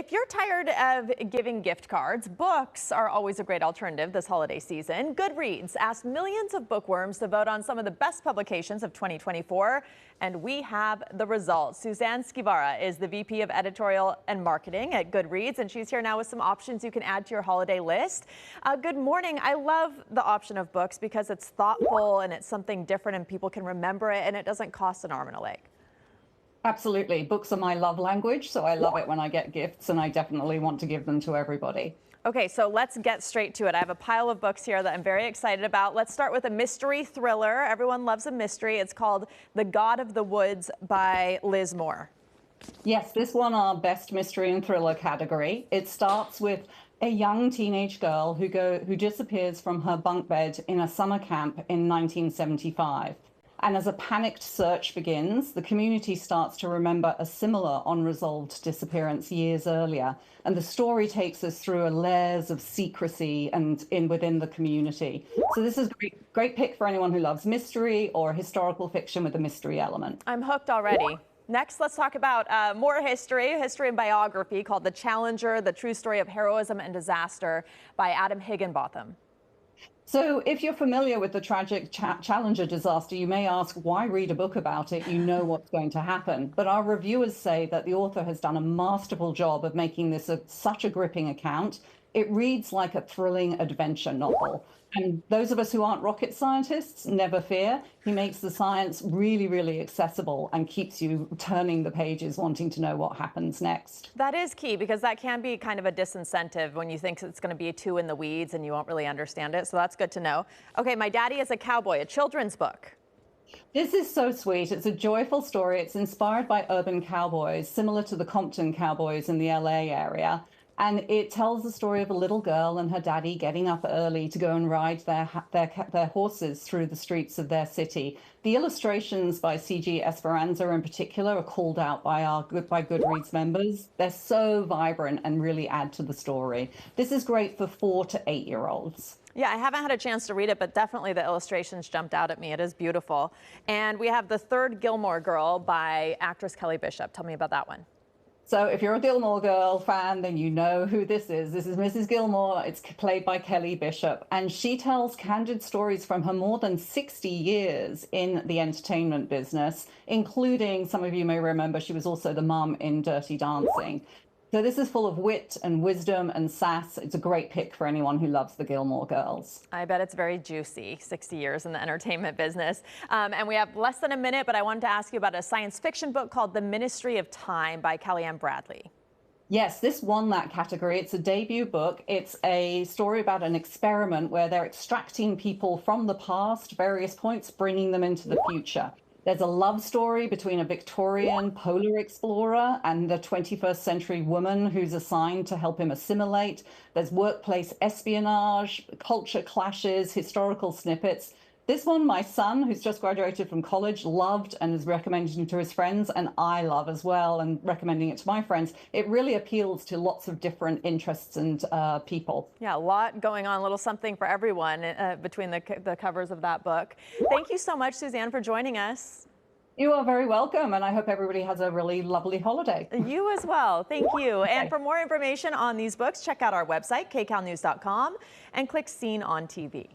If you're tired of giving gift cards, books are always a great alternative this holiday season. Goodreads asked millions of bookworms to vote on some of the best publications of 2024, and we have the results. Suzanne Skyvara is the VP of Editorial and Marketing at Goodreads, and she's here now with some options you can add to your holiday list. Good morning. I love the option of books because it's thoughtful and it's something different and people can remember it, and it doesn't cost an arm and a leg. Absolutely. Books are my love language, so I love it when I get gifts, and I definitely want to give them to everybody. Okay, so let's get straight to it. I have a pile of books here that I'm very excited about. Let's start with a mystery thriller. Everyone loves a mystery. It's called The God of the Woods by Liz Moore. Yes, this won our best mystery and thriller category. It starts with a young teenage girl who disappears from her bunk bed in a summer camp in 1975. And as a panicked search begins, the community starts to remember a similar unresolved disappearance years earlier. And the story takes us through layers of secrecy and within the community. So this is a great pick for anyone who loves mystery or historical fiction with a mystery element. I'm hooked already. Next, let's talk about more history and biography called The Challenger, The True Story of Heroism and Disaster by Adam Higginbotham. So if you're familiar with the tragic Challenger disaster, you may ask, why read a book about it? You know what's going to happen. But our reviewers say that the author has done a masterful job of making this such a gripping account. It reads like a thrilling adventure novel. And those of us who aren't rocket scientists, never fear. He makes the science really, really accessible and keeps you turning the pages wanting to know what happens next. That is key because that can be kind of a disincentive when you think it's going to be too in the weeds and you won't really understand it. So that's good to know. Okay, My Daddy is a Cowboy, a children's book. This is so sweet. It's a joyful story. It's inspired by urban cowboys, similar to the Compton Cowboys in the LA area. And it tells the story of a little girl and her daddy getting up early to go and ride their horses through the streets of their city. The illustrations by C.G. Esperanza in particular are called out by Goodreads members. They're so vibrant and really add to the story. This is great for 4 to 8-year-olds. Yeah, I haven't had a chance to read it, but definitely the illustrations jumped out at me. It is beautiful. And we have The Third Gilmore Girl by actress Kelly Bishop. Tell me about that one. So if you're a Gilmore Girl fan, then you know who this is. This is Mrs. Gilmore. It's played by Kelly Bishop, and she tells candid stories from her more than 60 years in the entertainment business, including, some of you may remember, she was also the mum in Dirty Dancing. So this is full of wit and wisdom and sass. It's a great pick for anyone who loves the Gilmore Girls. I bet it's very juicy, 60 years in the entertainment business. And we have less than a minute, but I wanted to ask you about a science fiction book called The Ministry of Time by Kellyanne Bradley. Yes, this won that category. It's a debut book. It's a story about an experiment where they're extracting people from the past, various points, bringing them into the future. There's a love story between a Victorian polar explorer and the 21st century woman who's assigned to help him assimilate. There's workplace espionage, culture clashes, historical snippets. This one, my son, who's just graduated from college, loved and is recommending to his friends, and I love as well and recommending it to my friends. It really appeals to lots of different interests and people. Yeah, a lot going on, a little something for everyone between the covers of that book. Thank you so much, Suzanne, for joining us. You are very welcome, and I hope everybody has a really lovely holiday. You as well. Thank you. Okay. And for more information on these books, check out our website, kcalnews.com, and click Seen on TV.